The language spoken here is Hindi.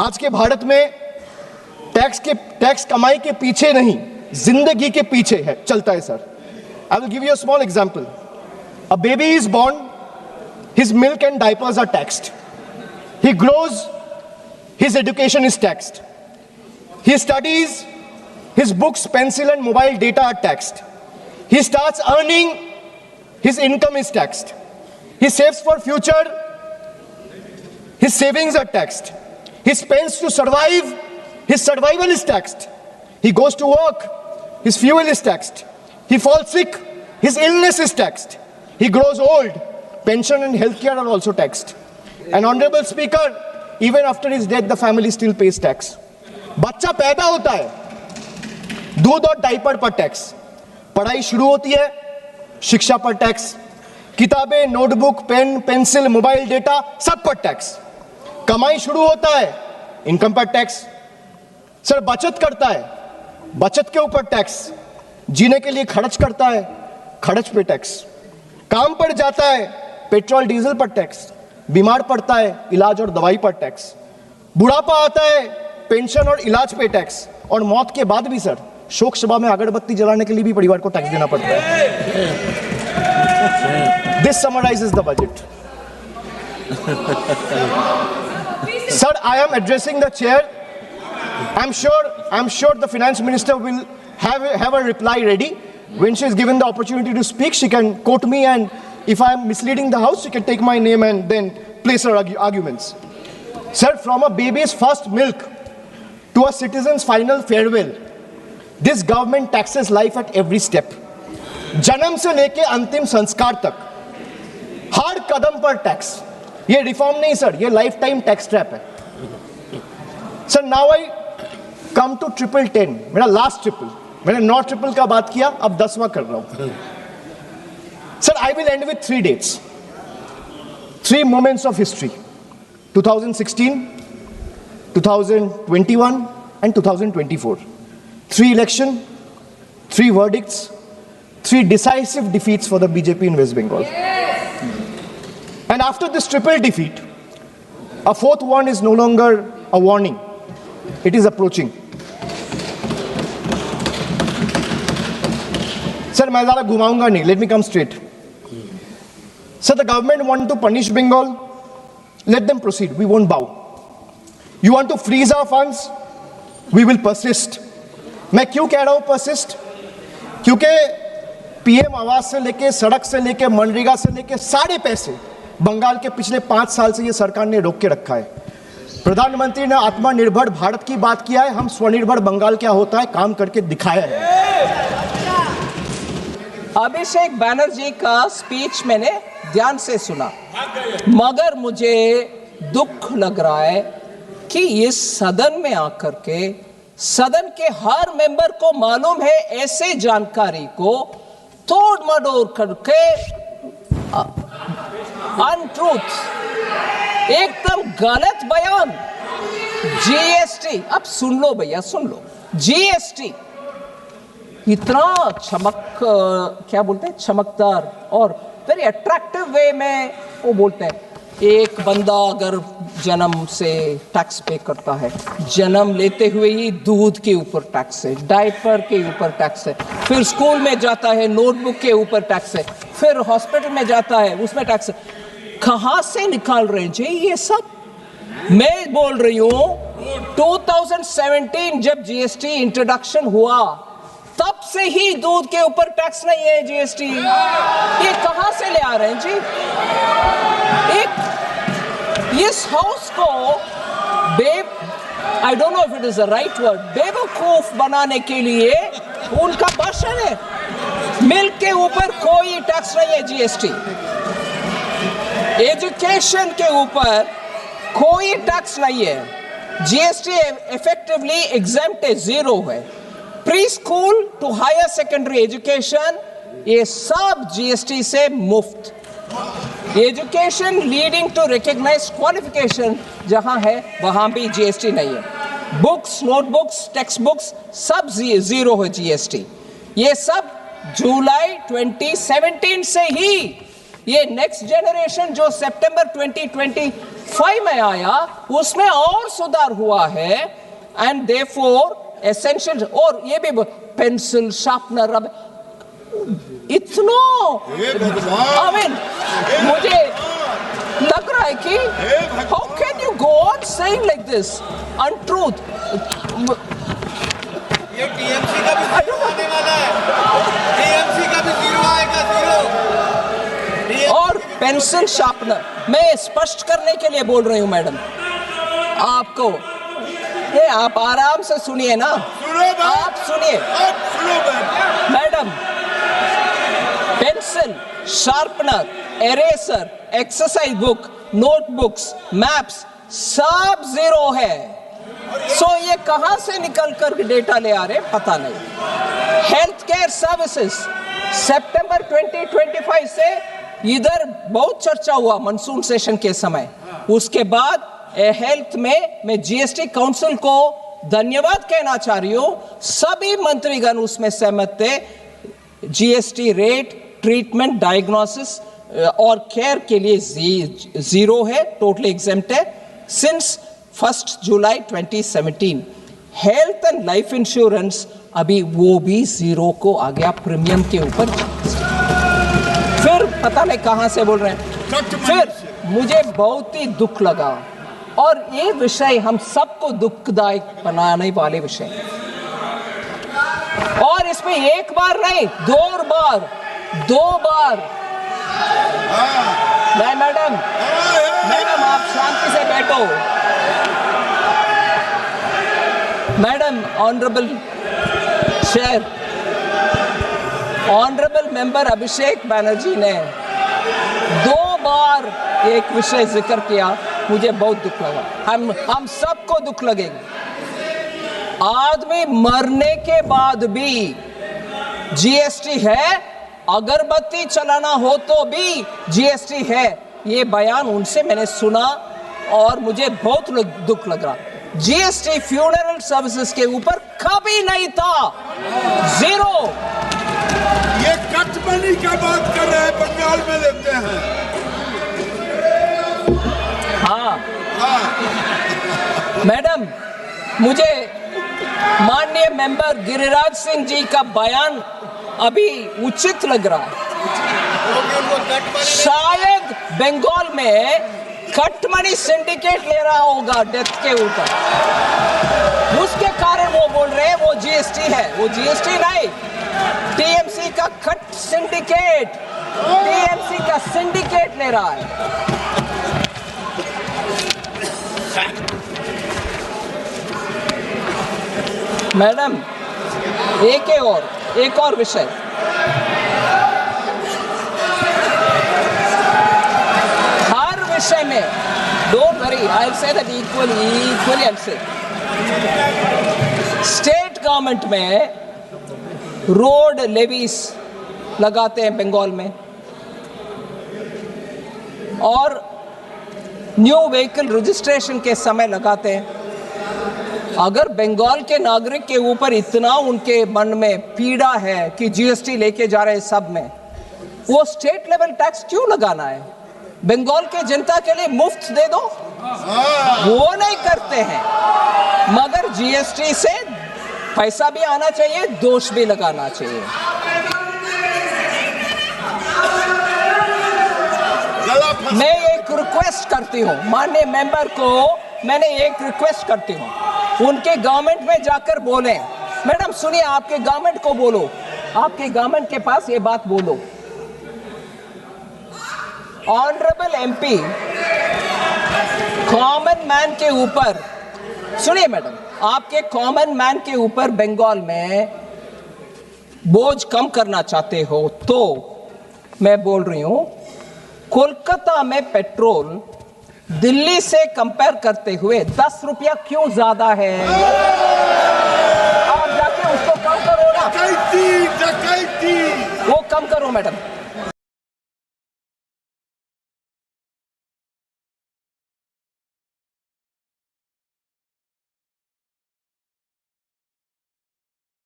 आज के भारत में टैक्स कमाई के पीछे नहीं, जिंदगी के पीछे है, चलता है sir. I will give you a small example. A baby is born, his milk and diapers are taxed. He grows, his education is taxed. He studies, his books, pencil and mobile data are taxed. He starts earning, his income is taxed. He saves for future, his savings are taxed. He spends to survive, his survival is taxed. He goes to work, his fuel is taxed. He falls sick, his illness is taxed. He grows old, pension and healthcare are also taxed. And Honorable Speaker, even after his death, the family still pays tax. बच्चा पैदा होता है, दूध और डाइपर पर टैक्स, पढ़ाई शुरू होती है, शिक्षा पर टैक्स, किताबें, notebook, pen, pencil, mobile data सब पर टैक्स, कमाई शुरू होता है, इनकम पर टैक्स, सर बचत करता है, बचत के ऊपर टैक्स, जीने के लिए खर्च करता है, खर्च पे टैक्स, काम पर जाता है, पेट्रोल डीजल पर टैक्स, बीमार पड़ता है, इलाज और दवाई पर टैक्स, बुढ़ापा आता है, पेंशन और इलाज पे टैक्स, और मौत के बाद भी सर शोक सभा में अगरबत्ती जलाने के लिए भी परिवार को टैक्स देना पड़ता है। This summarises the budget. Sir, I am addressing the chair. I'm sure the finance minister will have a reply ready. When she is given the opportunity to speak, she can quote me, and if I am misleading the house, she can take my name and then place her arguments. Sir, from a baby's first milk to a citizen's final farewell, this government taxes life at every step. जन्म से लेके अंतिम संस्कार तक हर कदम पर टैक्स। ये रिफॉर्म नहीं सर, ये लाइफ टाइम टैक्स ट्रैप है। Sir, now I come to 1010, मेरा लास्ट ट्रिपल। मैंने 9 ट्रिपल का बात किया, अब 10वां कर रहा हूं। Sir, I will end with 3 dates, 3 moments of history, 2016, 2021 and 2024. 3 election, 3 verdicts, 3 decisive defeats for the BJP in West Bengal. And after this triple defeat, a 4th one is no longer a warning, it is approaching. Sir, मैं ज़्यादा घुमाऊंगा नहीं, let me come straight. Sir, the government want to punish Bengal, let them proceed, we won't bow. You want to freeze our funds, we will persist. मैं क्यों कह रहा हूं persist? क्योंकि पीएम आवास से लेके, सड़क से लेके, मनरेगा से लेके सारे पैसे बंगाल के पिछले 5 साल से ये सरकार ने रोक के रखा है। प्रधानमंत्री ने आत्मनिर्भर भारत की बात किया है, हम स्वनिर्भर बंगाल क्या होता है काम करके दिखाया है। अभिषेक बैनर्जी का स्पीच मैंने ध्यान से सुना, मगर मुझे दुख लग रहा है कि इस सदन में आकर के सदन के हर मेंबर को मालूम है ऐसे जानकारी को तोड़ मरोड़ करके अनट्रूथ, एकदम गलत बयान। जीएसटी, अब सुन लो भैया, सुन लो, जीएसटी इतना क्या बोलते हैं, चमकदार और वेरी अट्रैक्टिव वे में वो बोलते हैं। एक बंदा अगर जन्म से टैक्स पे करता है, जन्म लेते हुए ही दूध के ऊपर टैक्स है, डायपर के ऊपर टैक्स है, फिर स्कूल में जाता है नोटबुक के ऊपर टैक्स है, फिर हॉस्पिटल में जाता है उसमें टैक्स है। कहाँ से निकाल रहे हैं जी ये सब? मैं बोल रही हूँ 2017 जब जीएसटी इंट्रोडक्शन हुआ तब से ही दूध के ऊपर टैक्स नहीं है जीएसटी। ये कहां से ले आ रहे हैं जी? इस हाउस को I don't know if it is the right word, बेवकूफ बनाने के लिए उनका भाषण है। मिल्क के ऊपर कोई टैक्स नहीं है जीएसटी, एजुकेशन के ऊपर कोई टैक्स नहीं है, जीएसटी इफेक्टिवली एग्जेम्प्ट है, 0 है। Pre school to higher secondary education ये सब जीएसटी से मुफ्त। Education leading to recognised qualification जहां है वहां भी जीएसटी नहीं है। बुक्स, नोटबुक्स, टेक्स्ट बुक्स सब 0 है जीएसटी। ये सब जुलाई 2017 से ही, ये नेक्स्ट जनरेशन जो सितंबर 2020 5 में आया, उसमें और सुधार हुआ है एंड देयरफॉर एसेंशियल, और ये भी पेंसिल शार्पनर, अब इतना आई मीन मुझे लग रहा है कि how can you go on saying like this untruth. ये टीएमसी का भी जीरो आने वाला है, टीएमसी का भी जीरो आएगा, जीरो। और पेंसिल शार्पनर, मैं स्पष्ट करने के लिए बोल रही हूं मैडम आपको, ये आप आराम से सुनिए ना, सुनो बात, आप सुनिए सुनो बात। Madam, pencil, sharpener, eraser, exercise book, notebooks, maps सब जीरो है। सो ये कहां से निकल कर डेटा ले आ रहे पता नहीं। हेल्थ केयर सर्विसेज सितंबर 2025 से इधर बहुत चर्चा हुआ मानसून सेशन के समय, उसके बाद हेल्थ में मैं जीएसटी काउंसिल को धन्यवाद कहना चाह रही हूं, सभी मंत्रीगण उसमें सहमत थे। जीएसटी रेट ट्रीटमेंट डायग्नोसिस और केयर के लिए जीरो है, टोटली एग्जेम्प्ट है since 1 July 2017। Health and life insurance अभी वो भी जीरो को आ गया प्रीमियम के ऊपर। फिर पता नहीं कहां से बोल रहे हैं। फिर मुझे बहुत ही दुख लगा, और ये विषय हम सबको दुखदायक बनाने वाले विषय, और इसमें एक बार नहीं दो बार नहीं मैडम, मैडम आप शांति से बैठो। Madam, honourable chair, honourable member Abhishek Banerjee ने 2 बार एक विषय जिक्र किया, मुझे बहुत दुख लगा। हम सबको दुख लगेगा। आदमी मरने के बाद भी जीएसटी है, अगरबत्ती चलाना हो तो भी जीएसटी है। ये बयान उनसे मैंने सुना और मुझे बहुत दुख लग रहा। जीएसटी फ्यूनरल सर्विसेज के ऊपर कभी नहीं था, जीरो। ये कट मनी का बात कर रहे हैं, बंगाल में लेते हैं। हाँ मैडम, मुझे माननीय मेंबर गिरिराज सिंह जी का बयान अभी उचित लग रहा है। शायद बंगाल में कट मनी सिंडिकेट ले रहा होगा डेथ के ऊपर, उसके कारण वो बोल रहे हैं वो जीएसटी है। वो जीएसटी नहीं, टीएमसी का कट सिंडिकेट, टीएमसी का सिंडिकेट ले रहा है। मैडम, एक और विषय, हर विषय में, don't worry, I will say that equally आई से, स्टेट गवर्नमेंट में रोड लेवीज लगाते हैं बंगाल में, और न्यू व्हीकल रजिस्ट्रेशन के समय लगाते हैं। अगर बंगाल के नागरिक के ऊपर इतना उनके मन में पीड़ा है कि जीएसटी लेके जा रहे हैं सब में, वो स्टेट लेवल टैक्स क्यों लगाना है? बंगाल के जनता के लिए मुफ्त दे दो, वो नहीं करते हैं। मगर जीएसटी से पैसा भी आना चाहिए, दोष भी लगाना चाहिए। मैं एक रिक्वेस्ट करती हूँ माननीय मेंबर को, मैंने एक रिक्वेस्ट करती हूँ, उनके गवर्नमेंट में जाकर बोलें, मैडम सुनिए, आपके गवर्नमेंट को बोलो, आपके गवर्नमेंट के पास ये बात बोलो, ऑनरेबल एमपी कॉमन मैन के ऊपर, सुनिए मैडम, आपके कॉमन मैन के ऊपर बंगाल में बोझ कम करना चाहते हो तो मैं बोल रही हूं, कोलकाता में पेट्रोल दिल्ली से कंपेयर करते हुए 10 रुपया क्यों ज्यादा है? आप जाके उसको कम करो ना, डकैती वो कम करो मैडम।